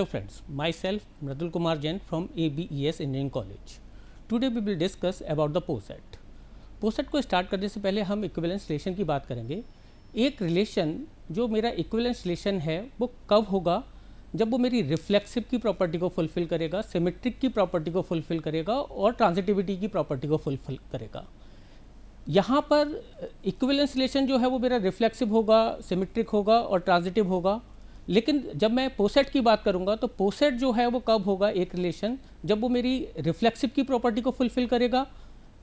friends, myself Mridul Kumar Jain from ABES Engineering College. Today we will discuss about the POSET. POSET को start करने से पहले हम equivalence relation की बात करेंगे. एक रिलेशन जो मेरा इक्विवेलेंस रिलेशन है वो कब होगा, जब वो मेरी रिफ्लेक्सिव की प्रॉपर्टी को फुलफिल करेगा, सिमेट्रिक की प्रॉपर्टी को फुलफिल करेगा और ट्रांजिटिविटी की प्रॉपर्टी को फुलफिल करेगा. यहाँ पर इक्विवेलेंस रिलेशन जो है वो मेरा रिफ्लेक्सिव होगा, सिमेट्रिक होगा और ट्रांजिटिव होगा. लेकिन जब मैं पोसेट की बात करूँगा तो पोसेट जो है वो कब होगा एक रिलेशन, जब वो मेरी रिफ्लेक्सिव की प्रॉपर्टी को फुलफिल करेगा,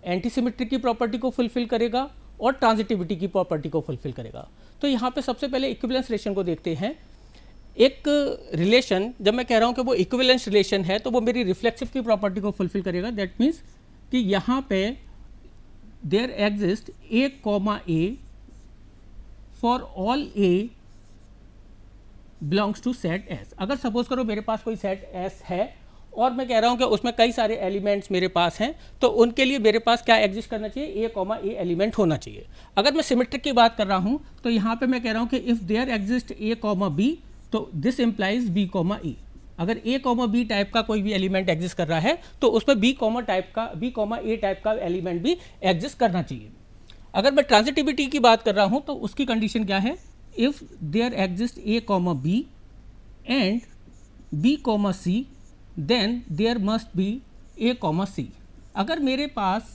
एंटीसिमेट्रिक की प्रॉपर्टी को फुलफिल करेगा और ट्रांजिटिविटी की प्रॉपर्टी को फुलफिल करेगा. तो यहाँ पे सबसे पहले इक्विवेलेंस रिलेशन को देखते हैं. एक रिलेशन जब मैं कह रहा हूँ कि वो इक्विवेलेंस रिलेशन है तो वो मेरी रिफ्लेक्सिव की प्रॉपर्टी को फुलफिल करेगा. दैट मीन्स कि यहाँ पे there exist A comma a for all a belongs to set S. अगर सपोज करो मेरे पास कोई सेट एस है और मैं कह रहा हूँ कि उसमें कई सारे एलिमेंट्स मेरे पास हैं, तो उनके लिए मेरे पास क्या एग्जिस्ट करना चाहिए, ए कॉमा ए एलिमेंट होना चाहिए. अगर मैं सिमेट्रिक की बात कर रहा हूँ तो यहाँ पे मैं कह रहा हूँ कि if there exist A comma B तो this implies B comma E. अगर ए कॉमा बी टाइप का कोई भी एलिमेंट एग्जिस्ट कर रहा है तो उसमें बी कॉमा ए टाइप का एलिमेंट भी एग्जिस्ट करना चाहिए. अगर मैं ट्रांजिटिविटी की बात कर रहा हूँ तो उसकी कंडीशन क्या है, if there exists a comma b and b comma c then there must be a comma c. अगर मेरे पास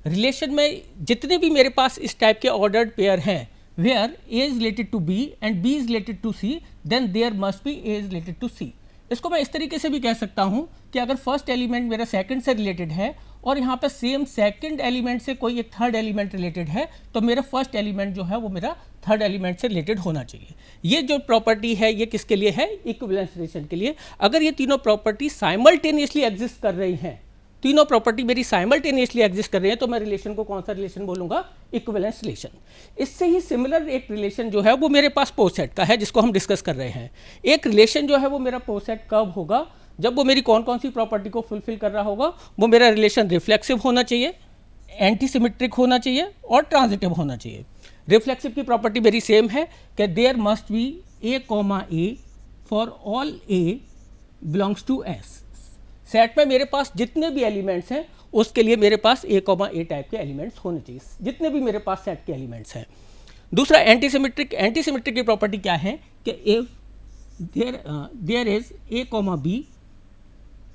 रिलेशन में जितने भी मेरे पास इस टाइप के ऑर्डर्ड पेयर हैं where a is related to b and b is related to c then there must be a is related to c. इसको मैं इस तरीके से भी कह सकता हूँ कि अगर फर्स्ट एलिमेंट मेरा सेकंड से रिलेटेड है और यहाँ पे सेम सेकंड एलिमेंट से कोई एक थर्ड एलिमेंट रिलेटेड है तो मेरा फर्स्ट एलिमेंट जो है वो मेरा थर्ड एलिमेंट से रिलेटेड होना चाहिए. ये जो प्रॉपर्टी है ये किसके लिए है, इक्विवेलेंस रिलेशन के लिए. अगर ये तीनों प्रॉपर्टी साइमल्टेनियसली एग्जिस्ट कर रही हैं, तीनों प्रॉपर्टी मेरी साइमल्टेनियसली एग्जिस्ट कर रही है तो मैं रिलेशन को कौन सा रिलेशन बोलूँगा, इक्विवेलेंस रिलेशन. इससे ही सिमिलर एक रिलेशन जो है वो मेरे पास पोसेट का है जिसको हम डिस्कस कर रहे हैं. एक रिलेशन जो है वो मेरा पोसेट कब होगा, जब वो मेरी कौन कौन सी प्रॉपर्टी को फुलफिल कर रहा होगा. वो मेरा रिलेशन रिफ्लेक्सिव होना चाहिए, एंटीसिमेट्रिक होना चाहिए और ट्रांजिटिव होना चाहिए. रिफ्लेक्सिव की प्रॉपर्टी मेरी सेम है कि there must be A comma a for all a belongs to S. Set में मेरे पास जितने भी एलिमेंट्स हैं उसके लिए मेरे पास ए कॉमा ए टाइप के एलिमेंट्स होने चाहिए, जितने भी मेरे पास सेट के एलिमेंट्स हैं. दूसरा एंटीसिमेट्रिक की प्रॉपर्टी क्या है कि if there is A comma B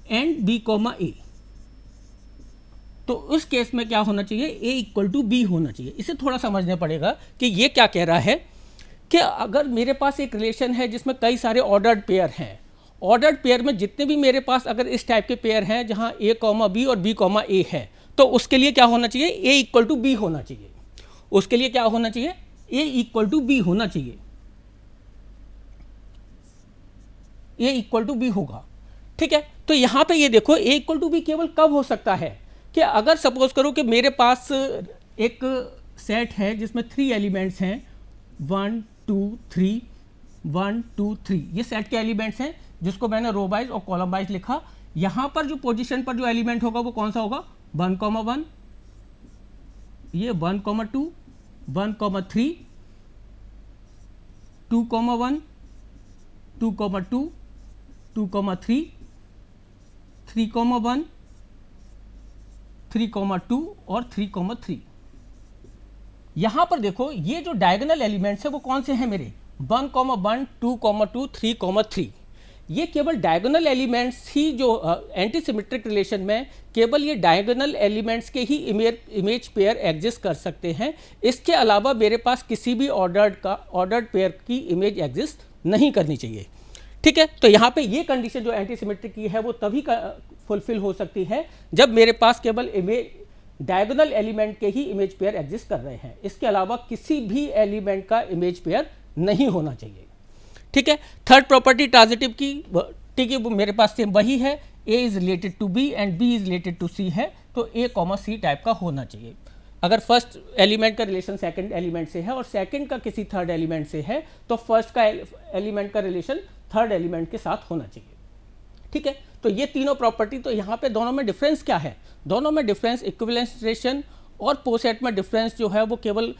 and B comma A, तो उस केस में क्या होना चाहिए, ए इक्वल टू बी होना चाहिए. इसे थोड़ा समझना पड़ेगा कि ये क्या कह रहा है कि अगर मेरे पास एक रिलेशन है जिसमें कई सारे ऑर्डर्ड पेयर हैं, ऑर्डर्ड पेयर में जितने भी मेरे पास अगर इस टाइप के पेयर हैं जहां ए कॉमा बी और बी कॉमा ए है तो उसके लिए क्या होना चाहिए, ए इक्वल टू बी होना चाहिए. उसके लिए क्या होना चाहिए, ए इक्वल टू बी होना चाहिए. ए इक्वल टू बी होगा. ठीक है, तो यहाँ पे ये देखो ए इक्वल टू बी केवल कब हो सकता है कि अगर सपोज करो कि मेरे पास एक सेट है जिसमें 3 एलिमेंट्स हैं, 1 2 3 1 2 3, ये सेट के एलिमेंट्स हैं जिसको मैंने रो वाइज और कॉलम वाइज लिखा. यहाँ पर जो पोजीशन पर जो एलिमेंट होगा वो कौन सा होगा, 1 कॉमा 1, ये 1 comma 2, 1 comma 3, 2 comma 1, 2 comma 2, 2 comma 3, 3 comma 1, 3 comma 2 और 3 कॉमा 3. यहाँ पर देखो ये जो डायगोनल एलिमेंट्स है वो कौन से हैं मेरे, 1 कॉमा 1, 2 कॉमा 2, 3 कॉमा 3. ये केवल डायगोनल एलिमेंट्स ही जो एंटीसिमेट्रिक रिलेशन में केवल ये डायगोनल एलिमेंट्स के ही इमेज पेयर एग्जिस्ट कर सकते हैं. इसके अलावा मेरे पास किसी भी ऑर्डर्ड पेयर की इमेज एग्जिस्ट नहीं करनी चाहिए. ठीक है, तो यहाँ पे ये कंडीशन जो एंटीसिमेट्रिक की है वो तभी फुलफिल हो सकती है जब मेरे पास केवल डायगोनल एलिमेंट के ही इमेज पेयर एग्जिस्ट कर रहे हैं. इसके अलावा किसी भी एलिमेंट का इमेज पेयर नहीं होना चाहिए. ठीक है, थर्ड प्रॉपर्टी ट्रांजिटिव की, ठीक है, वो मेरे पास सेम वही है, A is related to B and B is related to C है तो ए कॉमा सी टाइप का होना चाहिए. अगर फर्स्ट एलिमेंट का रिलेशन सेकंड एलिमेंट से है और सेकंड का किसी थर्ड एलिमेंट से है तो फर्स्ट का एलिमेंट का रिलेशन थर्ड एलिमेंट के साथ होना चाहिए. ठीक है, तो ये तीनों प्रॉपर्टी. तो यहाँ पे दोनों में डिफरेंस क्या है, दोनों में डिफरेंस इक्विवेलेंस रिलेशन और पोसेट में डिफरेंस जो है वो केवल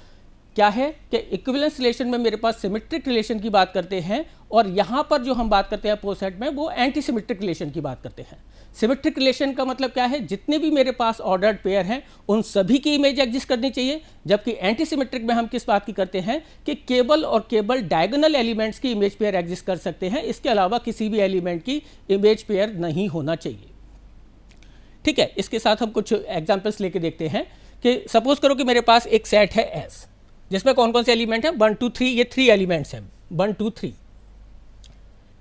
क्या है कि इक्विवेलेंस रिलेशन में मेरे पास सिमेट्रिक रिलेशन की बात करते हैं, और यहाँ पर जो हम बात करते हैं पो सेट में वो एंटी सिमेट्रिक रिलेशन की बात करते हैं। सिमेट्रिक रिलेशन का मतलब क्या है, जितने भी मेरे पास ऑर्डर्ड पेयर हैं उन सभी की इमेज एग्जिस्ट करनी चाहिए, जबकि एंटी सिमेट्रिक में हम किस बात की करते हैं कि केवल और केवल डायगोनल एलिमेंट्स की इमेज पेयर एग्जिस्ट कर सकते हैं, इसके अलावा किसी भी एलिमेंट की इमेज पेयर नहीं होना चाहिए। ठीक है, इसके साथ हम कुछ एग्जाम्पल्स लेके देखते हैं कि सपोज करो कि मेरे पास एक सेट है एस, जिसमें कौन कौन से एलिमेंट हैं, 1 2 3, ये 3 एलिमेंट्स हैं 1 2 3।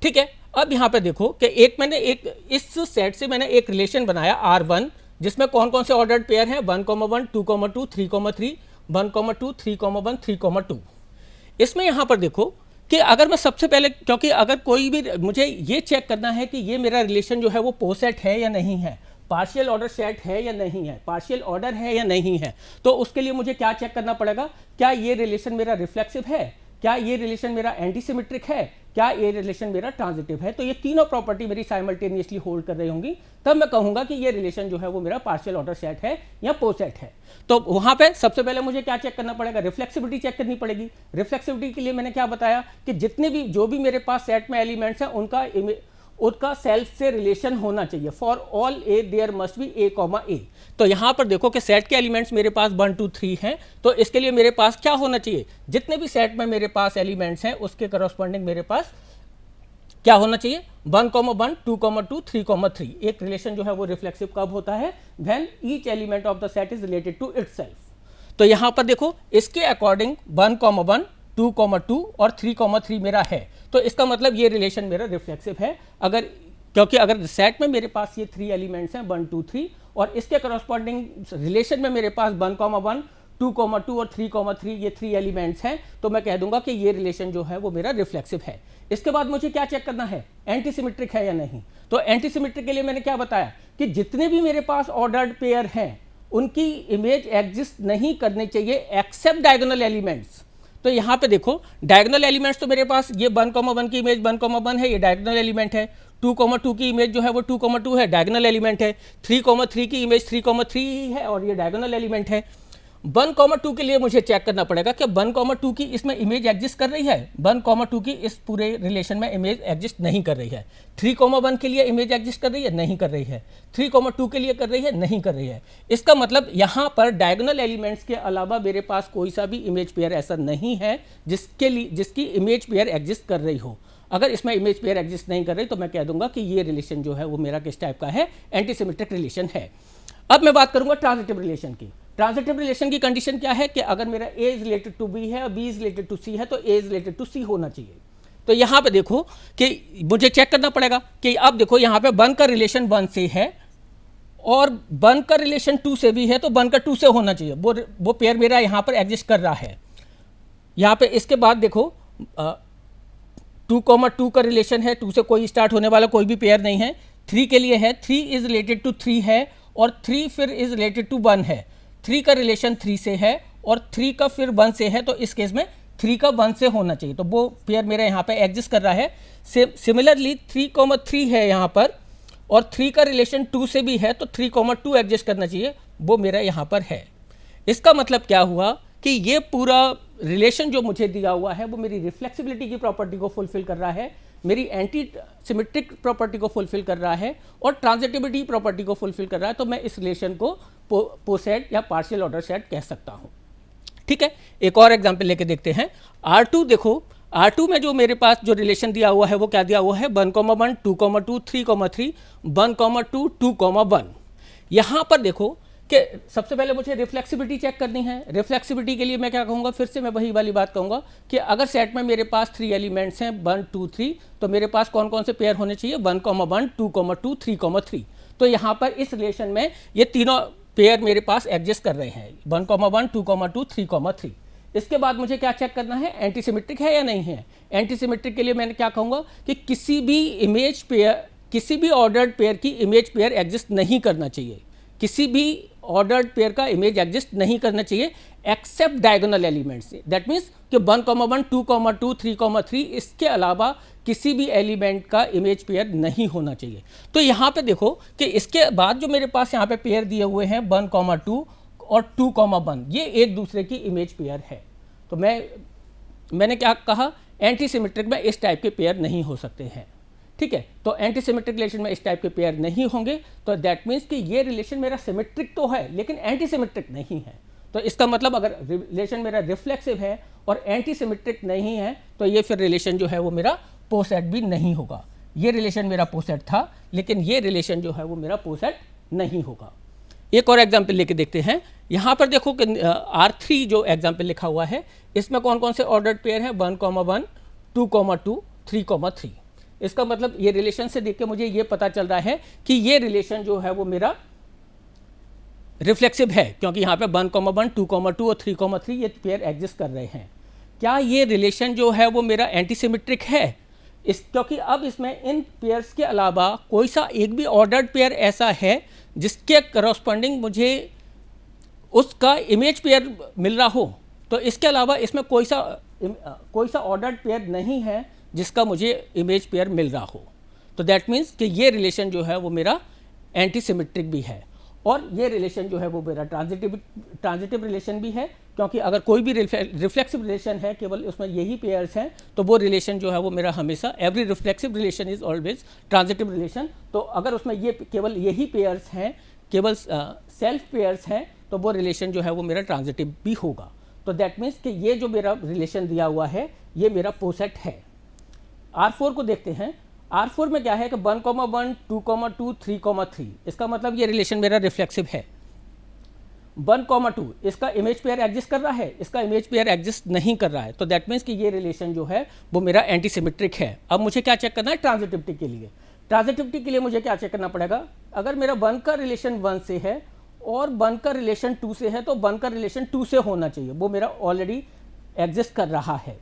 ठीक है, अब यहाँ पे देखो कि इस सेट से मैंने एक रिलेशन बनाया R1, जिसमें कौन कौन से ऑर्डर्ड पेयर हैं 1, 1, 2, 2, 3, 3, 1, 2, 3, 1, 3, 2। इसमें यहाँ पर देखो कि अगर मैं सबसे पहले, क्योंकि अगर कोई भी मुझे ये चेक करना है कि ये मेरा रिलेशन जो है वो पोसेट है या नहीं है, पार्शियल ऑर्डर सेट है या नहीं है, पार्शियल ऑर्डर है या नहीं है, तो उसके लिए मुझे क्या चेक करना पड़ेगा, क्या ये रिलेशन मेरा रिफ्लेक्सिव है, क्या ये रिलेशन मेरा एंटी सिमेट्रिक है, क्या ये रिलेशन मेरा ट्रांजिटिव है। तो ये तीनों प्रॉपर्टी मेरी साइमल्टेनियसली होल्ड कर रही होंगी, तब मैं कहूंगा कि ये रिलेशन जो है वो मेरा पार्शियल ऑर्डर सेट है या पोसेट है। तो वहां पे सबसे पहले मुझे क्या चेक करना पड़ेगा, रिफ्लेक्सिविटी चेक करनी पड़ेगी। रिफ्लेक्सिविटी के लिए मैंने क्या बताया कि जितने भी जो भी मेरे पास सेट में एलिमेंट्स हैं उनका सेल्फ से रिलेशन होना चाहिए। For all A there must be A comma A. तो यहां पर देखो कि सेट के एलिमेंट्स मेरे पास 1 2 3 हैं, तो इसके लिए मेरे पास क्या होना चाहिए, जितने भी सेट में मेरे पास एलिमेंट्स हैं उसके करस्पॉन्डिंग मेरे पास क्या होना चाहिए, 1, 1, 2, 2, 3, 3। एक रिलेशन जो है वो रिफ्लेक्सिव कब होता है, when each element of the set is related to itself. तो यहां पर देखो इसके अकॉर्डिंग 1, 1, 2, 2 और 3, 3 मेरा है, तो इसका मतलब ये रिलेशन मेरा रिफ्लेक्सिव है। क्योंकि अगर सेट में मेरे पास ये 3 एलिमेंट्स हैं 1 2 3 और इसके करस्पॉन्डिंग रिलेशन में मेरे पास 1, 1, 2, 2 और 3, ये 3 एलिमेंट्स हैं, तो मैं कह दूंगा कि ये रिलेशन जो है वो मेरा रिफ्लेक्सिव है। इसके बाद मुझे क्या चेक करना है, एंटी सिमेट्रिक है या नहीं। तो एंटी सिमेट्रिक के लिए मैंने क्या बताया कि जितने भी मेरे पास ऑर्डर्ड पेयर हैं उनकी इमेज एग्जिस्ट नहीं करनी चाहिए एक्सेप्ट डायगोनल एलिमेंट्स। तो यहाँ पे देखो डायगोनल एलिमेंट्स तो मेरे पास ये 1, 1 की इमेज 1, 1 है, ये डायगोनल एलिमेंट है। 2, 2 की इमेज जो है वो 2, 2 है, डायगोनल एलिमेंट है। 3, 3 की इमेज 3, 3 है और ये डायगोनल एलिमेंट है। 1, 2 के लिए मुझे चेक करना पड़ेगा कि 1, 2 की इसमें इमेज एग्जिस्ट कर रही है, 1, 2 की इस पूरे रिलेशन में इमेज एग्जिस्ट नहीं कर रही है। 3, 1 के लिए इमेज एग्जिस्ट कर रही है, नहीं कर रही है। 3, 2 के लिए कर रही है, नहीं कर रही है। इसका मतलब यहाँ पर डायगोनल एलिमेंट्स के अलावा मेरे पास कोई सा भी इमेज पेयर ऐसा नहीं है जिसकी इमेज पेयर एग्जिस्ट कर रही हो। अगर इसमें इमेज पेयर एग्जिस्ट नहीं कर रही तो मैं कह दूंगा कि ये रिलेशन जो है वो मेरा किस टाइप का है, एंटी सिमेट्रिक रिलेशन है। अब मैं बात करूंगा ट्रांजिटिव रिलेशन की। ट्रांजिटिव रिलेशन की कंडीशन क्या है कि अगर मेरा A is related to B है और B is related to C है तो A is related to C होना चाहिए। तो यहाँ पे देखो कि मुझे चेक करना पड़ेगा कि अब देखो यहाँ पे 1 का रिलेशन 1 से है और 1 का रिलेशन 2 से भी है, तो 1 का 2 से होना चाहिए। वो पेयर मेरा यहाँ पर एग्जिस्ट कर रहा है। यहाँ पे इसके बाद देखो 2, 2 का रिलेशन है, 2 से कोई स्टार्ट होने वाला कोई भी पेयर नहीं है। 3 के लिए है, 3 इज रिलेटेड टू 3 है और 3 फिर इज रिलेटेड टू 1 है। 3 का रिलेशन 3 से है और 3 का फिर 1 से है, तो इस केस में 3 का 1 से होना चाहिए, तो वो पेयर मेरा यहाँ पे एग्जिस्ट कर रहा है। सिमिलरली 3, 3 है यहाँ पर और 3 का रिलेशन 2 से भी है, तो 3, 2 एग्जिस्ट करना चाहिए, वो मेरा यहाँ पर है। इसका मतलब क्या हुआ कि ये पूरा रिलेशन जो मुझे दिया हुआ है वो मेरी रिफ्लेक्सिबिलिटी की प्रॉपर्टी को फुलफिल कर रहा है, मेरी एंटी सिमेट्रिक प्रॉपर्टी को फुलफिल कर रहा है और ट्रांजिटिविटी प्रॉपर्टी को फुलफिल कर रहा है। तो मैं इस रिलेशन को पोसेट या पार्शियल ऑर्डर सेट कह सकता हूँ। ठीक है, एक और एग्जांपल लेके देखते हैं। R2 देखो, R2 में जो मेरे पास जो रिलेशन दिया हुआ है वो क्या दिया हुआ है, 1, 1, 2, 2, 3, 3, 1, 2, 2, 1। यहाँ पर देखो कि सबसे पहले मुझे रिफ्लेक्सिबिलिटी चेक करनी है। रिफ्लेक्सिबिलिटी के लिए मैं क्या कहूँगा, फिर से मैं वही वाली बात कहूँगा कि अगर सेट में मेरे पास 3 एलिमेंट्स हैं 1, 2, 3, तो मेरे पास कौन कौन से पेयर होने चाहिए, 1, 1, 2, 2, 3, 3। तो यहाँ पर इस रिलेशन में ये तीनों पेयर मेरे पास एग्जिस्ट कर रहे हैं, 1, 1, 2, 2, 3, 3। इसके बाद मुझे क्या चेक करना है, एंटी सिमेट्रिक है या नहीं है। एंटी सिमेट्रिक के लिए मैंने क्या कहूँगा कि किसी भी ऑर्डर्ड पेयर की इमेज पेयर एग्जिस्ट नहीं करना चाहिए, किसी भी ऑर्डर्ड पेयर का इमेज एग्जिस्ट नहीं करना चाहिए except diagonal elements. That means कि 1, 1, 2, 2, 3, 3 इसके अलावा किसी भी एलिमेंट का इमेज पेयर नहीं होना चाहिए। तो यहाँ पे देखो कि इसके बाद जो मेरे पास यहाँ पे पेयर दिए हुए हैं 1, 2 और 2, 1, ये एक दूसरे की इमेज पेयर है। तो मैंने क्या कहा, एंटी सिमेट्रिक में इस टाइप के पेयर नहीं हो सकते हैं। ठीक है, तो एंटी सिमेट्रिक रिलेशन में इस टाइप के पेयर नहीं होंगे, तो दैट मीन्स कि ये रिलेशन मेरा सिमेट्रिक तो है लेकिन एंटी सिमेट्रिक नहीं है। तो इसका मतलब अगर रिलेशन मेरा रिफ्लेक्सिव है और एंटी सिमेट्रिक नहीं है तो ये फिर रिलेशन जो है वो मेरा पोसेट भी नहीं होगा। ये रिलेशन मेरा पोसेट था लेकिन ये रिलेशन जो है वो मेरा पोसेट नहीं होगा। एक और एग्जाम्पल लेके देखते हैं। यहाँ पर देखो कि R3 जो एग्जाम्पल लिखा हुआ है इसमें कौन कौन से ऑर्डर्ड पेयर हैं, 1,1, 2,2, 3,3। इसका मतलब ये रिलेशन से देख के मुझे ये पता चल रहा है कि ये रिलेशन जो है वो मेरा रिफ्लेक्सिव है, क्योंकि यहाँ पे 1,1, 2,2 और 3,3 ये पेयर एग्जिस्ट कर रहे हैं। क्या ये रिलेशन जो है वो मेरा एंटीसिमेट्रिक है? क्योंकि अब इसमें इन पेयर्स के अलावा कोई सा एक भी ऑर्डर्ड पेयर ऐसा है जिसके करस्पॉन्डिंग मुझे उसका इमेज पेयर मिल रहा हो। तो इसके अलावा इसमें कोई सा ऑर्डर्ड पेयर नहीं है जिसका मुझे इमेज पेयर मिल रहा हो। तो दैट मीन्स कि ये रिलेशन जो है वो मेरा एंटीसिमेट्रिक भी है और ये रिलेशन जो है वो मेरा ट्रांजिटिव रिलेशन भी है, क्योंकि अगर कोई भी रिफ्लेक्सिव रिलेशन है केवल उसमें यही पेयर्स हैं तो वो रिलेशन जो है वो मेरा हमेशा every reflexive relation is always transitive relation. तो अगर उसमें ये केवल यही पेयर्स हैं, केवल सेल्फ पेयर्स हैं, तो वो रिलेशन जो है वो मेरा ट्रांजिटिव भी होगा। तो दैट मीन्स कि ये जो मेरा रिलेशन दिया हुआ है ये मेरा पोसेट है। R4 को देखते हैं। R4 में क्या है कि 1,1, 2,2, 3,3। इसका मतलब ये रिलेशन मेरा रिफ्लेक्सिव है। 1,2 इसका इमेज पेयर एग्जिस्ट कर रहा है, इसका इमेज पेयर एग्जिस्ट नहीं कर रहा है। तो दैट मीन्स कि ये रिलेशन जो है वो मेरा एंटीसिमेट्रिक है। अब मुझे क्या चेक करना है ट्रांजिटिविटी के लिए। ट्रांजिटिविटी के लिए मुझे क्या चेक करना पड़ेगा, अगर मेरा 1 का रिलेशन 1 से है और 1 का रिलेशन 2 से है तो 1 का रिलेशन 2 से होना चाहिए, वो मेरा ऑलरेडी एग्जिस्ट कर रहा है।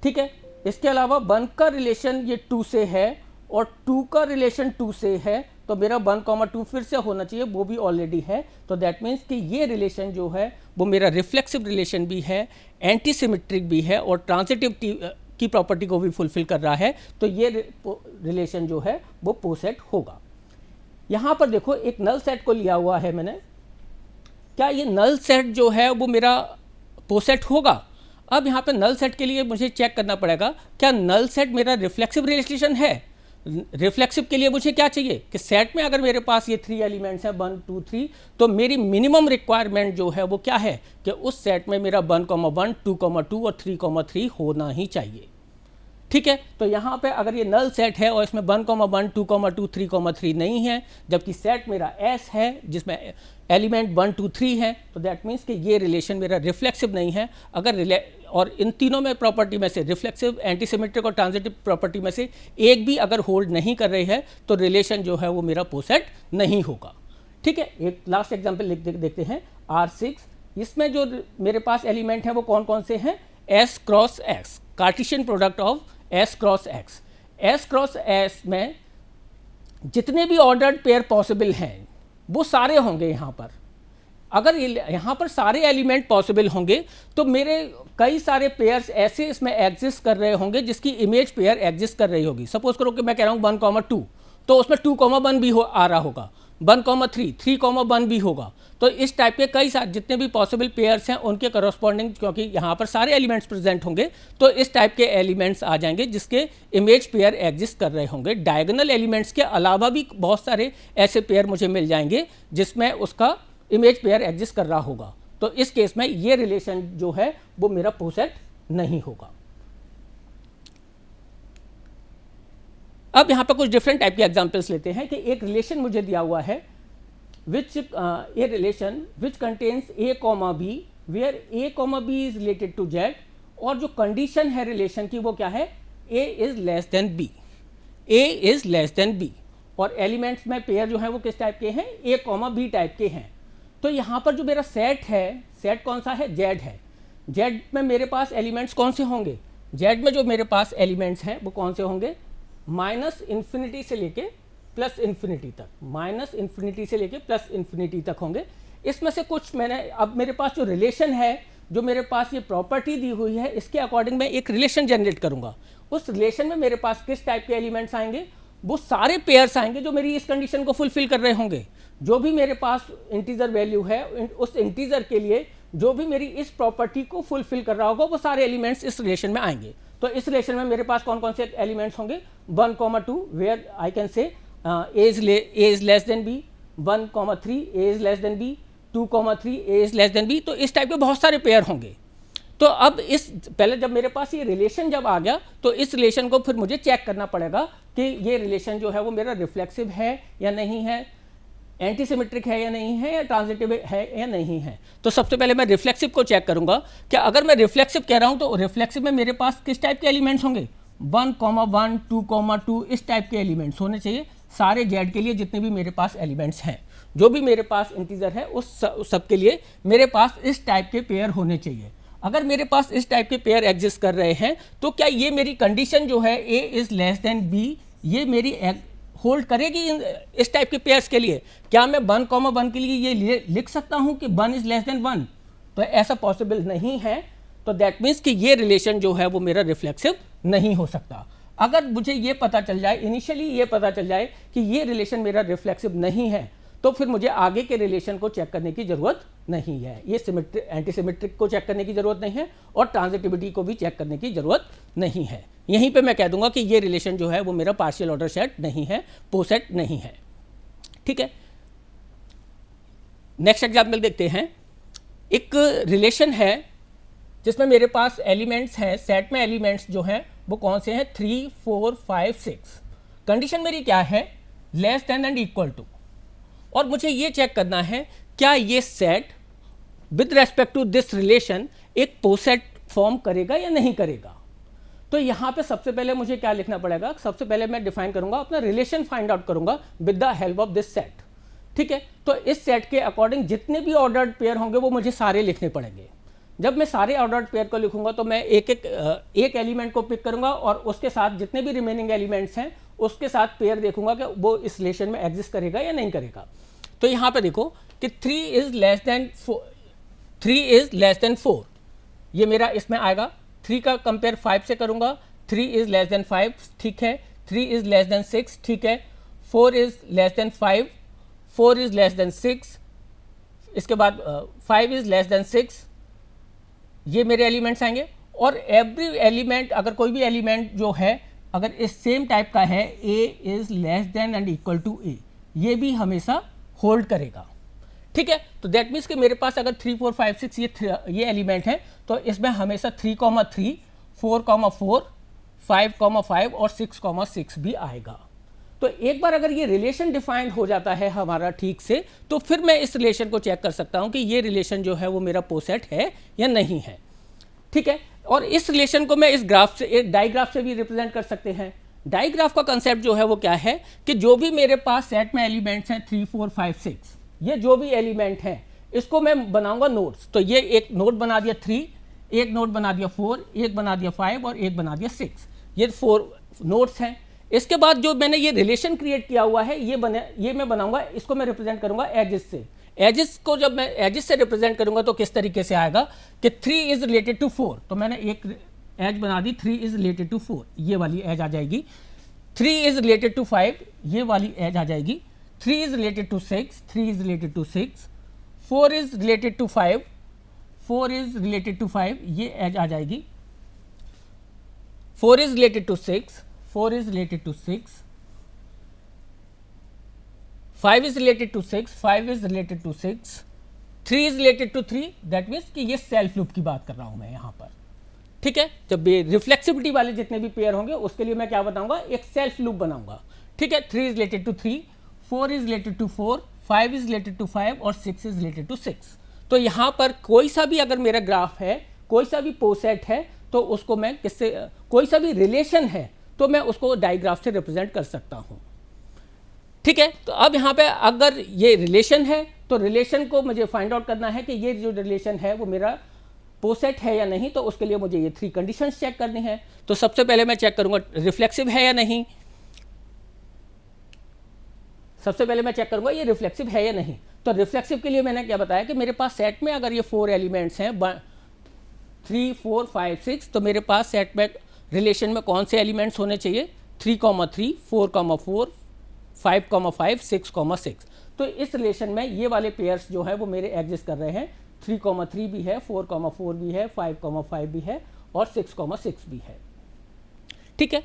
ठीक है, इसके अलावा 1 का रिलेशन ये 2 से है और 2 का रिलेशन 2 से है तो मेरा 1,2 फिर से होना चाहिए, वो भी ऑलरेडी है। तो दैट मीन्स कि ये रिलेशन जो है वो मेरा रिफ्लेक्सिव रिलेशन भी है, एंटीसिमेट्रिक भी है और ट्रांजिटिविटी की प्रॉपर्टी को भी फुलफिल कर रहा है। तो ये रिलेशन जो है वो पोसेट होगा। यहाँ पर देखो एक नल सेट को लिया हुआ है मैंने। क्या ये नल सेट जो है वो मेरा पोसेट होगा? अब यहाँ पे नल सेट के लिए मुझे चेक करना पड़ेगा क्या नल सेट मेरा रिफ्लेक्सिव रिलेशन है। रिफ्लेक्सिव के लिए मुझे क्या चाहिए कि सेट में अगर मेरे पास ये 3 एलिमेंट्स हैं 1, 2, 3, तो मेरी मिनिमम रिक्वायरमेंट जो है वो क्या है कि उस सेट में मेरा 1,1, 2,2 और 3,3 होना ही चाहिए। ठीक है, तो यहाँ पे अगर ये नल सेट है और इसमें 1,1, 2,2, 3,3 नहीं है, जबकि सेट मेरा S है जिसमें एलिमेंट 1, 2, 3 है, तो दैट मीन्स कि ये रिलेशन मेरा रिफ्लेक्सिव नहीं है। अगर और इन तीनों में प्रॉपर्टी में से रिफ्लेक्सिव, एंटीसिमेट्रिक और ट्रांजिटिव प्रॉपर्टी में से एक भी अगर होल्ड नहीं कर रही है तो रिलेशन जो है वो मेरा पोसेट नहीं होगा। ठीक है, एक लास्ट एग्जाम्पल देखते हैं R6। इसमें जो मेरे पास एलिमेंट है वो कौन कौन से हैं, S cross X, Cartesian product of S cross X। S cross S में जितने भी ऑर्डर्ड पेयर पॉसिबल हैं वो सारे होंगे। यहाँ पर अगर यहाँ पर सारे एलिमेंट पॉसिबल होंगे तो मेरे कई सारे पेयर्स ऐसे इसमें एग्जिस्ट कर रहे होंगे जिसकी इमेज पेयर एग्जिस्ट कर रही होगी। सपोज करो कि मैं कह रहा हूँ 1,2 तो उसमें 2,1 भी आ रहा होगा, 1,3, 3,1 भी होगा। तो इस टाइप के कई सारे जितने भी पॉसिबल पेयर्स हैं उनके करस्पॉन्डिंग, क्योंकि यहाँ पर सारे एलिमेंट्स प्रेजेंट होंगे तो इस टाइप के एलिमेंट्स आ जाएंगे जिसके इमेज पेयर एग्जिस्ट कर रहे होंगे। डायगोनल एलिमेंट्स के अलावा भी बहुत सारे ऐसे पेयर मुझे मिल जाएंगे जिसमें उसका इमेज पेयर एग्जिस्ट कर रहा होगा। तो इस केस में ये रिलेशन जो है वो मेरा पोसेट नहीं होगा। अब यहाँ पर कुछ डिफरेंट टाइप के एग्जांपल्स लेते हैं कि एक रिलेशन मुझे दिया हुआ है a relation which contains A, B where A, B is related to Z, और जो कंडीशन है रिलेशन की वो क्या है, A is less then B, A is less then B। और एलिमेंट्स में पेयर जो है वो किस टाइप के हैं, A, B टाइप के हैं। तो यहाँ पर जो मेरा सेट है, सेट कौन सा है, Z है। Z में मेरे पास एलिमेंट्स कौन से होंगे, Z में जो मेरे पास एलिमेंट्स हैं वो कौन से होंगे, -∞ से लेके +∞ तक, -∞ से लेके +∞ तक होंगे। इसमें से कुछ मैंने, अब मेरे पास जो रिलेशन है, जो मेरे पास ये प्रॉपर्टी दी हुई है, इसके अकॉर्डिंग मैं एक रिलेशन जनरेट करूंगा। उस रिलेशन में मेरे पास किस टाइप के एलिमेंट्स आएंगे, वो सारे पेयर्स आएंगे जो मेरी इस कंडीशन को फुलफिल कर रहे होंगे। जो भी मेरे पास इंटीजर वैल्यू है उस इंटीजर के लिए जो भी मेरी इस प्रॉपर्टी को फुलफिल कर रहा होगा वो सारे एलिमेंट्स इस रिलेशन में आएंगे। तो इस रिलेशन में मेरे पास कौन कौन से एलिमेंट्स होंगे, 1, 2 where I can say a is less than b, 1, 3 a is less than b, 2, 3 a is less than b। तो इस टाइप के बहुत सारे पेयर होंगे। तो अब इस पहले जब मेरे पास ये रिलेशन जब आ गया तो इस रिलेशन को फिर मुझे चेक करना पड़ेगा कि ये रिलेशन जो है वो मेरा रिफ्लेक्सिव है या नहीं है, एंटी सिमेट्रिक है या नहीं है, या ट्रांजिटिव है या नहीं है। तो सबसे पहले मैं रिफ्लेक्सिव को चेक करूंगा कि अगर मैं रिफ्लेक्सिव कह रहा हूं तो रिफ्लेक्सिव में मेरे पास किस टाइप के एलिमेंट्स होंगे, 1, 1, 2, इस टाइप के एलिमेंट्स होने चाहिए सारे जेड के लिए। जितने भी मेरे पास एलिमेंट्स हैं, जो भी मेरे पास इंटीजर है उस सब के लिए मेरे पास इस टाइप के पेयर होने चाहिए। अगर मेरे पास इस टाइप के पेयर एग्जिस्ट कर रहे हैं तो क्या ये मेरी कंडीशन जो है a is less then b, ये मेरी होल्ड करेगी इस टाइप के पेयर्स के लिए? क्या मैं 1, 1 के लिए ये लिख सकता हूं कि 1 इज लेस देन 1? तो ऐसा पॉसिबल नहीं है। तो दैट मीन्स कि ये रिलेशन जो है वो मेरा रिफ्लेक्सिव नहीं हो सकता। अगर मुझे ये पता चल जाए, इनिशियली ये पता चल जाए कि ये रिलेशन मेरा रिफ्लेक्सिव नहीं है, तो फिर मुझे आगे के रिलेशन को चेक करने की जरूरत नहीं है। ये सिमेट्रिक एंटी सिमेट्रिक को चेक करने की जरूरत नहीं है और ट्रांजिटिविटी को भी चेक करने की जरूरत नहीं है। यहीं पे मैं कह दूंगा कि ये रिलेशन जो है वो मेरा पार्शियल ऑर्डर सेट नहीं है, पोसेट नहीं है। ठीक है, नेक्स्ट एग्जाम्पल देखते हैं। एक रिलेशन है जिसमें मेरे पास एलिमेंट्स हैं, सेट में एलिमेंट्स जो हैं वो कौन से हैं, 3, 4, 5, 6। कंडीशन मेरी क्या है, less than and equal to. और मुझे ये चेक करना है क्या ये set with respect to this relation एक पोसेट फॉर्म करेगा या नहीं करेगा। तो यहाँ पे सबसे पहले मुझे क्या लिखना पड़ेगा, सबसे पहले मैं डिफाइन करूंगा, अपना रिलेशन फाइंड आउट करूंगा with the help of this set. ठीक है, तो इस सेट के अकॉर्डिंग जितने भी ऑर्डर्ड पेयर होंगे वो मुझे सारे लिखने पड़ेंगे। जब मैं सारे ऑर्डर्ड पेयर को लिखूंगा तो मैं एक एलिमेंट को पिक करूंगा और उसके साथ जितने भी रिमेनिंग एलिमेंट्स हैं उसके साथ पेयर देखूंगा कि वो इस रिलेशन में एग्जिस्ट करेगा या नहीं करेगा। तो यहाँ पे देखो कि 3 इज लेस देन 4, ये मेरा इसमें आएगा। 3 का कंपेयर 5 से करूंगा, 3 इज लेस देन 5, ठीक है। 3 इज लेस देन 6, ठीक है। 4 is less then 5, 4 is less then 6, इसके बाद 5 इज लेस देन 6, ये मेरे एलिमेंट्स आएंगे। और एवरी एलिमेंट, अगर कोई भी एलिमेंट जो है अगर इस सेम टाइप का है, a is less than and equal to a, ये भी हमेशा होल्ड करेगा। ठीक है, तो दैट मीन्स कि मेरे पास अगर 3, 4, 5, 6 ये एलिमेंट हैं तो इसमें हमेशा 3, 3, 4, 4, 5, 5 और 6, 6 भी आएगा। तो एक बार अगर ये रिलेशन डिफाइंड हो जाता है हमारा ठीक से, तो फिर मैं इस रिलेशन को चेक कर सकता हूं कि ये रिलेशन जो है वो मेरा पोसेट है या नहीं है। ठीक है, और इस रिलेशन को मैं इस ग्राफ से, एक डायग्राफ से भी रिप्रेजेंट कर सकते हैं। डायग्राफ का कंसेप्ट जो है वो क्या है कि जो भी मेरे पास सेट में एलिमेंट्स हैं 3, 4, 5, 6, ये जो भी एलिमेंट हैं इसको मैं बनाऊंगा नोड्स। तो ये एक नोड बना दिया 3, एक नोड बना दिया 4, एक बना दिया 5 और एक बना दिया 6, ये 4 नोड्स हैं। इसके बाद जो मैंने ये रिलेशन क्रिएट किया हुआ है ये मैं बनाऊंगा, इसको मैं रिप्रेजेंट करूंगा एजिस से। एजिस को जब मैं एजिस से रिप्रेजेंट करूंगा तो किस तरीके से आएगा कि 3 इज रिलेटेड टू 4, तो मैंने एक एज बना दी, 3 इज रिलेटेड टू 4, ये वाली एज आ जाएगी। 3 इज रिलेटेड टू 5, ये वाली एज आ जाएगी। 3 is related to 6, 3 is related to 6। 4 is related to 5, 4 is related to 5, ये एज आ जाएगी। 4 is related to 6, 4 is related to 6, 5 is related to 6, 5 is related to 6, 3 is related to 3, that means कि ये self loop की बात कर रहा हूं मैं यहाँ पर। ठीक है, जब ये रिफ्लेक्सिविटी वाले जितने भी पेयर होंगे उसके लिए मैं क्या बताऊंगा, एक सेल्फ लूप बनाऊंगा। ठीक है, 3 is related to 3, 4 is related to 4, 5 is related to 5 और 6 is related to 6। तो यहाँ पर कोई सा भी अगर मेरा ग्राफ है, कोई सा भी पोसेट है, तो उसको मैं किससे, कोई सा भी रिलेशन है तो मैं उसको डायग्राफ से रिप्रेजेंट कर सकता हूं। ठीक है, तो अब यहाँ पे अगर ये रिलेशन है तो रिलेशन को मुझे फाइंड आउट करना है कि ये जो रिलेशन है वो मेरा पोसेट है या नहीं। तो उसके लिए मुझे ये 3 कंडीशंस चेक करनी है। तो सबसे पहले मैं चेक करूंगा रिफ्लेक्सिव है या नहीं। सबसे पहले मैं चेक करूंगा ये रिफ्लेक्सिव है या नहीं। तो रिफ्लेक्सिव के लिए मैंने क्या बताया कि मेरे पास सेट में अगर ये 4 एलिमेंट्स हैं 3, 4, 5, 6, तो मेरे पास सेट में रिलेशन में कौन से एलिमेंट्स होने चाहिए, 3, 3, 4, 4, 5, 5, 6, 6। तो इस रिलेशन में ये वाले पेयर्स जो है वो मेरे एग्जिस्ट कर रहे हैं 3,3 भी है, 4,4 भी है, 5,5 भी है और 6,6 भी है। ठीक है,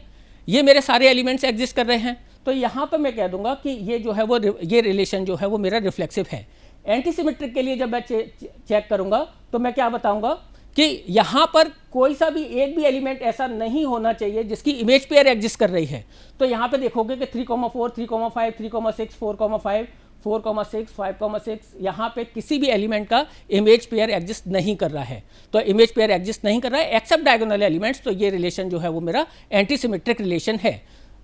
ये मेरे सारे एलिमेंट्स एग्जिस्ट कर रहे हैं। तो यहाँ पर मैं कह दूंगा कि ये जो है वो ये रिलेशन जो है वो मेरा रिफ्लेक्सिव है। एंटीसिमेट्रिक के लिए जब मैं चेक करूंगा तो मैं क्या बताऊंगा कि यहाँ पर कोई सा भी एक भी एलिमेंट ऐसा नहीं होना चाहिए जिसकी इमेज पेयर एग्जिस्ट कर रही है। तो यहाँ पे देखोगे कि 3,4, 3,5, 3,6, 4,5, 4,6, 5,6 यहाँ पे किसी भी एलिमेंट का इमेज पेयर एग्जिस्ट नहीं कर रहा है। तो इमेज पेयर एग्जिस्ट नहीं कर रहा है एक्सेप्ट डायगोनल एलिमेंट्स। तो ये रिलेशन जो है वो मेरा एंटीसिमेट्रिक रिलेशन है।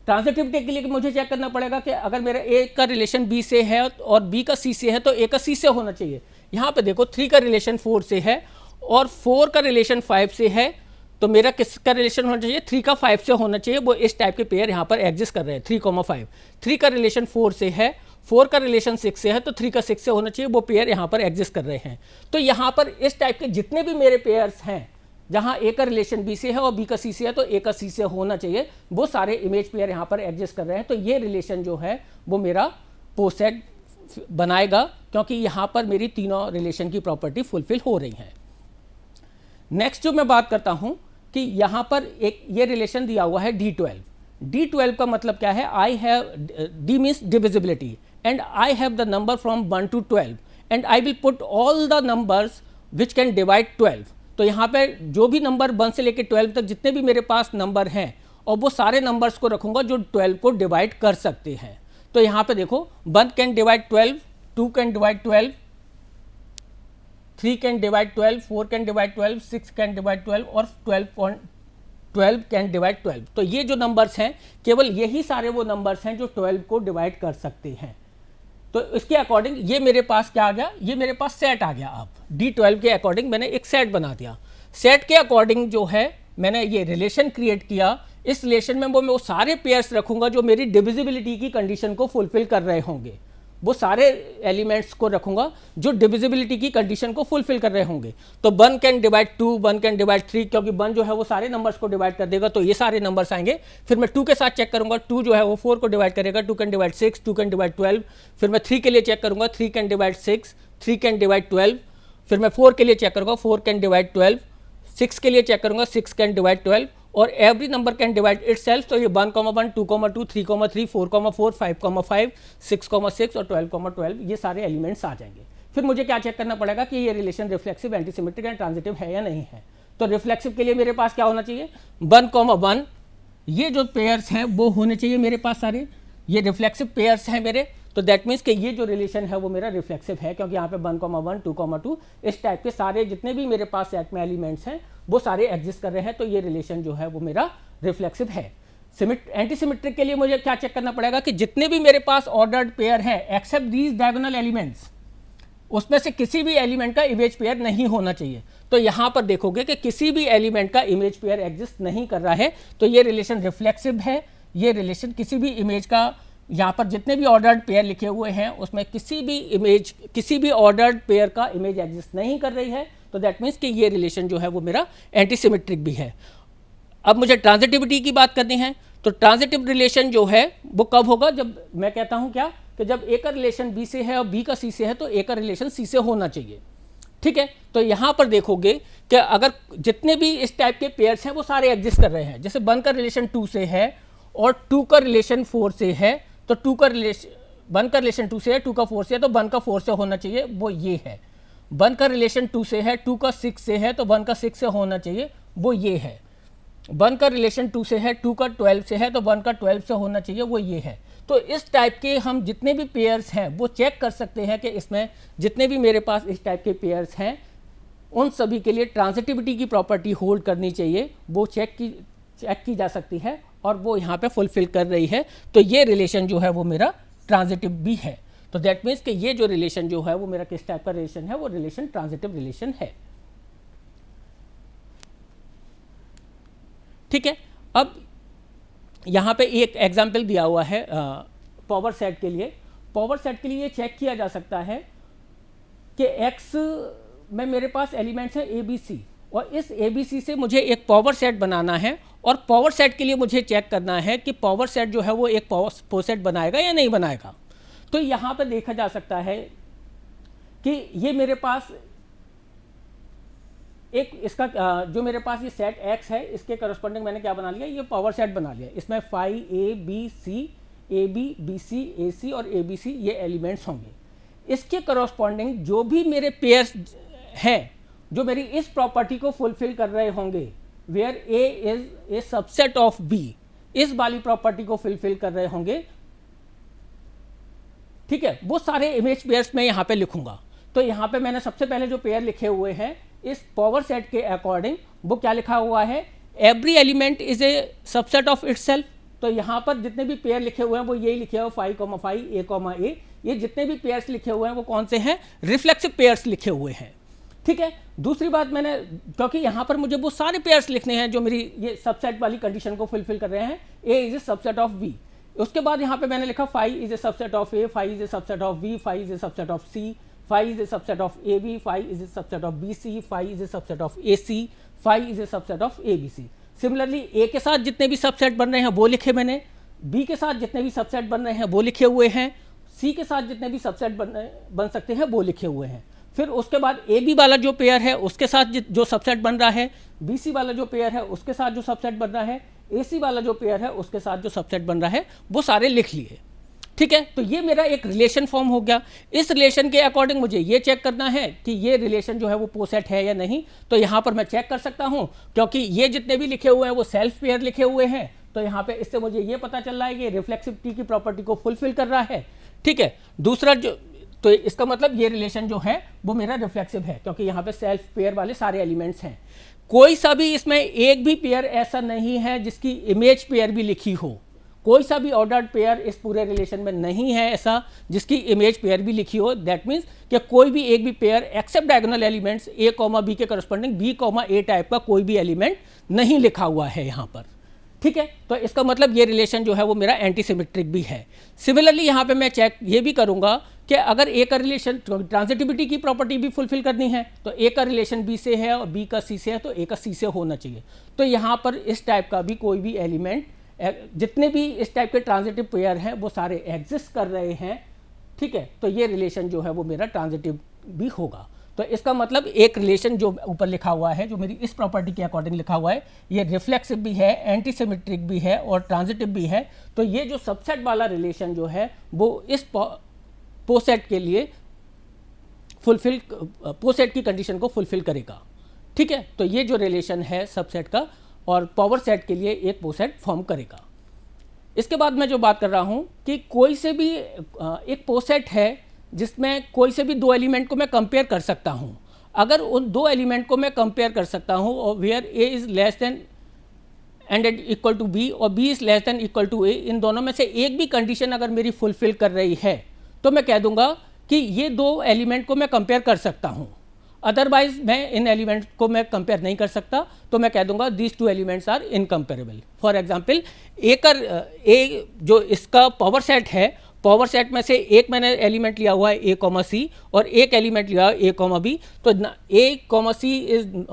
ट्रांजिटिविटी के लिए मुझे चेक करना पड़ेगा कि अगर मेरा ए का रिलेशन बी से है और बी का सी से है तो ए का सी से होना चाहिए। यहाँ पे देखो 3 का रिलेशन 4 से है और 4 का रिलेशन 5 से है, तो मेरा किसका रिलेशन होना चाहिए? 3 का 5 से होना चाहिए। वो इस टाइप के पेयर यहाँ पर एग्जिस्ट कर रहे हैं 3,5। 3 का रिलेशन 4 से है, 4 का रिलेशन 6 से है, तो 3 का 6 से होना चाहिए। वो पेयर यहाँ पर एग्जिस्ट कर रहे हैं। तो यहाँ पर इस टाइप के जितने भी मेरे पेयर्स हैं जहाँ ए का रिलेशन बी से है और बी का सी से है तो ए का सी से होना चाहिए, वो सारे इमेज पेयर यहाँ पर एग्जिस्ट कर रहे हैं। तो ये रिलेशन जो है वो मेरा पोसेट बनाएगा क्योंकि यहाँ पर मेरी तीनों रिलेशन की प्रॉपर्टी फुलफिल हो रही हैं। नेक्स्ट जो मैं बात करता हूँ कि यहाँ पर एक ये रिलेशन दिया हुआ है D12। D12 का मतलब क्या है? I have, D means divisibility, and I have the number from 1 to 12 and I will put all the numbers which can divide 12। तो यहाँ पे जो भी नंबर 1 से लेकर 12 तक जितने भी मेरे पास नंबर हैं और वो सारे नंबर्स को रखूंगा जो 12 को डिवाइड कर सकते हैं। तो यहाँ पे देखो 1 can divide 12, 2 can divide 12, 3 can divide 12, 4 can divide 12, 6 can divide 12 और 12 कैन डिवाइड 12। तो ये जो नंबर्स हैं केवल यही सारे वो नंबर्स हैं जो 12 को डिवाइड कर सकते हैं। तो इसके अकॉर्डिंग ये मेरे पास क्या आ गया? ये मेरे पास सेट आ गया। अब D12 के अकॉर्डिंग मैंने एक सेट बना दिया। सेट के अकॉर्डिंग जो है मैंने ये रिलेशन क्रिएट किया। इस रिलेशन में वो सारे पेयर्स रखूंगा जो मेरी डिविजिबिलिटी की कंडीशन को फुलफिल कर रहे होंगे। वो सारे एलिमेंट्स को रखूंगा जो डिविजिबिलिटी की कंडीशन को फुलफिल कर रहे होंगे। तो 1 कैन डिवाइड 2, 1 कैन डिवाइड 3, क्योंकि 1 जो है वो सारे नंबर्स को डिवाइड कर देगा, तो ये सारे नंबर्स आएंगे। फिर मैं 2 के साथ चेक करूंगा, 2 जो है वो 4 को डिवाइड करेगा, 2 कैन डिवाइड 6, 2 कैन डिवाइड 12। फिर मैं 3 के लिए चेक करूंगा, 3 कैन डिवाइड 6, 3 कैन डिवाइड 12। फिर मैं 4 के लिए चेक करूंगा, 4 कैन डिवाइड 12। 6 के लिए चेक करूंगा, 6 कैन डिवाइड 12 और every number can divide itself. तो ये 1,1, 2,2, 3,3, 4,4, 5,5, 6,6 और 12,12 ये सारे एलिमेंट्स आ जाएंगे। फिर मुझे क्या चेक करना पड़ेगा कि ये relation reflexive, antisymmetric and transitive है या नहीं है। तो रिफ्लेक्सिव के लिए मेरे पास क्या होना चाहिए? 1,1 ये जो पेयर्स हैं वो होने चाहिए मेरे पास सारे, ये रिफ्लेक्सिव पेयर्स हैं मेरे। तो दैट मीन्स कि ये जो रिलेशन है वो मेरा रिफ्लेक्सिव है क्योंकि यहाँ पे 1,1, 2,2 इस टाइप के सारे जितने भी मेरे पास सेट में एलिमेंट्स हैं वो सारे एग्जिस्ट कर रहे हैं। तो ये रिलेशन जो है वो मेरा रिफ्लेक्सिव है। एंटीसिमेट्रिक के लिए मुझे क्या चेक करना पड़ेगा कि जितने भी मेरे पास ऑर्डर्ड पेयर हैं एक्सेप्ट दीज डायगोनल एलिमेंट्स, उसमें से किसी भी एलिमेंट का इमेज पेयर नहीं होना चाहिए। तो यहाँ पर देखोगे कि किसी भी एलिमेंट का इमेज पेयर एग्जिस्ट नहीं कर रहा है। तो ये रिलेशन रिफ्लेक्सिव है। ये रिलेशन किसी भी इमेज का, यहाँ पर जितने भी ऑर्डर्ड पेयर लिखे हुए हैं उसमें किसी भी ऑर्डर्ड पेयर का इमेज एग्जिस्ट नहीं कर रही है। तो दैट मीन्स कि ये रिलेशन जो है वो मेरा एंटीसिमेट्रिक भी है। अब मुझे ट्रांजिटिविटी की बात करनी है। तो ट्रांजिटिव रिलेशन जो है वो कब होगा? जब मैं कहता हूँ क्या कि जब ए का रिलेशन बी से है और बी का सी से है तो ए का रिलेशन सी से होना चाहिए। ठीक है, तो यहाँ पर देखोगे कि अगर जितने भी इस टाइप के पेयर्स हैं वो सारे एग्जिस्ट कर रहे हैं। जैसे 1 का रिलेशन 2 से है और 2 का रिलेशन 4 से है, तो 1 का रिलेशन 2 से है, 2 का 4 से है, तो 1 का 4 से होना चाहिए, वो ये है। 1 का रिलेशन 2 से है, 2 का 6 से है, तो 1 का 6 से होना चाहिए, वो ये है। 1 का रिलेशन 2 से है, 2 का 12 से है, तो 1 का 12 से होना चाहिए, वो ये है। तो इस टाइप के हम जितने भी पेयर्स हैं वो चेक कर सकते हैं कि इसमें जितने भी मेरे पास इस टाइप के पेयर्स हैं उन सभी के लिए ट्रांजिटिविटी की प्रॉपर्टी होल्ड करनी चाहिए, वो चेक की जा सकती है और वो यहाँ पे फुलफिल कर रही है। तो ये रिलेशन जो है वो मेरा ट्रांजिटिव भी है। तो दैट मीन्स कि ये जो रिलेशन जो है वो मेरा किस टाइप का रिलेशन है? वो रिलेशन ट्रांजिटिव रिलेशन है। ठीक है, अब यहाँ पे एक एग्जाम्पल दिया हुआ है पावर सेट के लिए। पावर सेट के लिए ये चेक किया जा सकता है कि x में मेरे पास एलिमेंट्स हैं ABC और इस ABC से मुझे एक पावर सेट बनाना है और पावर सेट के लिए मुझे चेक करना है कि पावर सेट जो है वो एक पावर सेट बनाएगा या नहीं बनाएगा। तो यहाँ पे देखा जा सकता है कि ये मेरे पास एक इसका जो मेरे पास ये सेट एक्स है, इसके करस्पॉन्डिंग मैंने क्या बना लिया, ये पावर सेट बना लिया। इसमें phi A B C, A B B C, A C और ए बी सी ये एलिमेंट्स होंगे। इसके करस्पॉन्डिंग जो भी मेरे पेयर्स हैं जो मेरी इस प्रॉपर्टी को फुलफिल कर रहे होंगे, where A is a subset of B, इस वाली प्रॉपर्टी को फुलफिल कर रहे होंगे, ठीक है, वो सारे इमेज पेयर्स मैं यहाँ पे लिखूंगा। तो यहाँ पे मैंने सबसे पहले जो पेयर लिखे हुए हैं इस पावर सेट के अकॉर्डिंग, वो क्या लिखा हुआ है, every element is a subset of itself. तो यहाँ पर जितने भी पेयर लिखे हुए हैं वो यही लिखे हुए 5,5 A, ये जितने भी पेयर्स लिखे हुए हैं वो कौन से हैं, रिफ्लेक्सिव पेयर्स लिखे हुए हैं, ठीक है। दूसरी बात मैंने, क्योंकि यहाँ पर मुझे वो सारे पेयर्स लिखने हैं जो मेरी ये सबसेट वाली कंडीशन को फुलफिल कर रहे हैं, A is a subset of B. उसके बाद यहाँ पे मैंने लिखा phi is a subset of A, phi is a subset of B, phi is a subset of C, phi is a subset of A B, phi is a subset of B C, phi is a subset of A C, phi is a subset of A B C. Similarly A के साथ जितने भी subset बन रहे हैं वो लिखे मैंने, बी के साथ जितने भी सबसेट बन रहे हैं वो लिखे हुए हैं, सी के साथ जितने भी सबसेट बन सकते हैं वो लिखे हुए हैं। फिर उसके बाद ए बी वाला जो पेयर है उसके साथ जो सबसेट बन रहा है, बी सी वाला जो पेयर है उसके साथ जो सबसेट बन रहा है, ए सी वाला जो पेयर है उसके साथ जो सबसेट बन रहा है, वो सारे लिख लिए, ठीक है। तो ये मेरा एक रिलेशन फॉर्म हो गया। इस रिलेशन के अकॉर्डिंग मुझे ये चेक करना है कि ये रिलेशन जो है वो पोसेट है या नहीं। तो यहाँ पर मैं चेक कर सकता हूँ, क्योंकि ये जितने भी लिखे हुए हैं वो सेल्फ पेयर लिखे हुए हैं। तो यहाँ पे इससे मुझे ये पता चल रहा है कि रिफ्लेक्सिविटी की प्रॉपर्टी को फुलफिल कर रहा है, ठीक है। दूसरा जो, तो इसका मतलब ये रिलेशन जो है वो मेरा रिफ्लेक्सिव है, क्योंकि यहाँ पे सेल्फ पेयर वाले सारे एलिमेंट्स हैं। कोई सा भी इसमें एक भी पेयर ऐसा नहीं है जिसकी इमेज पेयर भी लिखी हो, कोई सा भी ऑर्डर्ड पेयर इस पूरे रिलेशन में नहीं है ऐसा जिसकी इमेज पेयर भी लिखी हो। दैट मीन्स कि कोई भी एक भी पेयर एक्सेप्ट डायगोनल एलिमेंट्स ए कॉमा बी के करस्पॉन्डिंग बी कॉमा ए टाइप का कोई भी एलिमेंट नहीं लिखा हुआ है यहाँ पर, ठीक है। तो इसका मतलब ये रिलेशन जो है वो मेरा एंटी सिमेट्रिक भी है। सिमिलरली यहाँ पे मैं चेक ये भी करूँगा कि अगर ए का रिलेशन, ट्रांजिटिविटी की प्रॉपर्टी भी फुलफिल करनी है, तो ए का रिलेशन बी से है और बी का सी से है, तो ए का सी से होना चाहिए। तो यहाँ पर इस टाइप का भी कोई भी एलिमेंट, जितने भी इस टाइप के ट्रांजिटिव पेयर हैं वो सारे एग्जिस्ट कर रहे हैं, ठीक है। तो ये रिलेशन जो है वो मेरा ट्रांजिटिव भी होगा। तो इसका मतलब एक रिलेशन जो ऊपर लिखा हुआ है, जो मेरी इस प्रॉपर्टी के अकॉर्डिंग लिखा हुआ है, ये रिफ्लेक्सिव भी है, एंटी सिमेट्रिक भी है और ट्रांजिटिव भी है। तो ये जो सबसेट वाला रिलेशन जो है वो इस पोसेट के लिए फुलफिल, पोसेट की कंडीशन को फुलफिल करेगा, ठीक है। तो ये जो रिलेशन है सबसेट का और पावर सेट के लिए एक पोसेट फॉर्म करेगा। इसके बाद मैं जो बात कर रहा हूँ कि कोई से भी एक पोसेट है जिसमें कोई से भी दो एलिमेंट को मैं कंपेयर कर सकता हूँ। अगर उन दो एलिमेंट को मैं कंपेयर कर सकता हूँ और where A is less than and equal to B और B is less than equal to A, इन दोनों में से एक भी कंडीशन अगर मेरी फुलफिल कर रही है तो मैं कह दूंगा कि ये दो एलिमेंट को मैं कंपेयर कर सकता हूँ। अदरवाइज मैं इन एलिमेंट को मैं कंपेयर नहीं कर सकता, तो मैं कह दूंगा these two elements are incomparable. For example A जो इसका पावर सेट है, पावर सेट में से एक मैंने एलिमेंट लिया हुआ है ए कॉमा सी और एक एलिमेंट लिया है ए कॉमा बी। तो A comma C is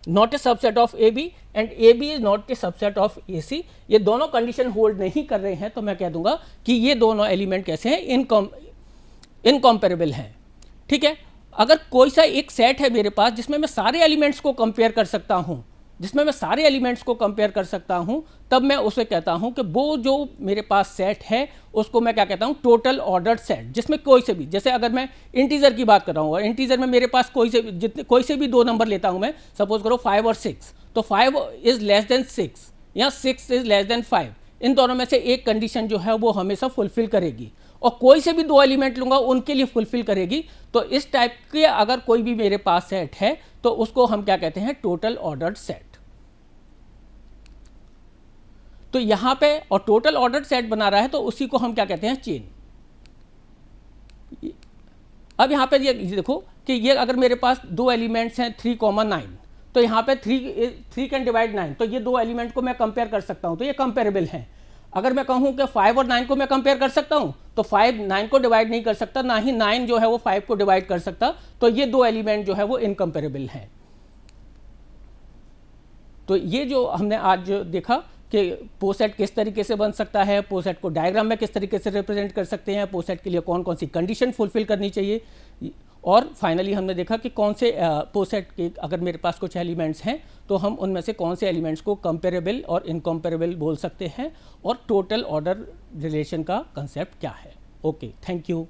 not a subset of A B and A B is not a subset of A C. ये दोनों कंडीशन होल्ड नहीं कर रहे हैं, तो मैं कह दूंगा कि ये दोनों एलिमेंट कैसे हैं, इनकम्पेरेबल हैं, ठीक है। अगर कोई सा एक सेट है मेरे पास जिसमें मैं सारे एलिमेंट्स को कंपेयर कर सकता हूँ, तब मैं उसे कहता हूँ कि वो जो मेरे पास सेट है उसको मैं क्या कहता हूँ, टोटल ऑर्डर्ड सेट, जिसमें कोई से भी, जैसे अगर मैं इंटीजर की बात कर रहा हूँ और इंटीजर में मेरे पास कोई से भी दो नंबर लेता हूँ मैं, सपोज करो 5 और 6, तो 5 इज लेस देन 6 या 6 इज लेस देन 5, इन दोनों में से एक कंडीशन जो है वो हमेशा फुलफिल करेगी और कोई से भी दो एलिमेंट लूंगा उनके लिए फुलफिल करेगी। तो इस टाइप के अगर कोई भी मेरे पास सेट है तो उसको हम क्या कहते हैं, टोटल ऑर्डर्ड सेट। तो यहां पे और टोटल ऑर्डर्ड सेट बना रहा है तो उसी को हम क्या कहते हैं, चेन। अब यहां पे ये देखो कि ये अगर मेरे पास दो एलिमेंट्स हैं 3,9, तो यहाँ पे 3 कैन डिवाइड 9, तो ये दो एलिमेंट को मैं कंपेयर कर सकता हूँ, तो ये कंपेरेबल हैं। अगर मैं कहूँ कि 5 और 9 को मैं कंपेयर कर सकता हूँ, तो 5 9 को डिवाइड नहीं कर सकता, ना ही 9 जो है वो 5 को डिवाइड कर सकता, तो ये दो एलिमेंट जो है वो इनकम्पेरेबल हैं। तो ये जो हमने आज देखा कि पोसेट किस तरीके से बन सकता है, पोसेट को डायग्राम में किस तरीके से रिप्रेजेंट कर सकते हैं, पोसेट के लिए कौन कौन सी कंडीशन फुलफिल करनी चाहिए, और फाइनली हमने देखा कि कौन से पोसेट के अगर मेरे पास कुछ एलिमेंट्स हैं तो हम उनमें से कौन से एलिमेंट्स को कंपेरेबल और इनकम्पेरेबल बोल सकते हैं और टोटल ऑर्डर रिलेशन का कंसेप्ट क्या है। Okay, thank you.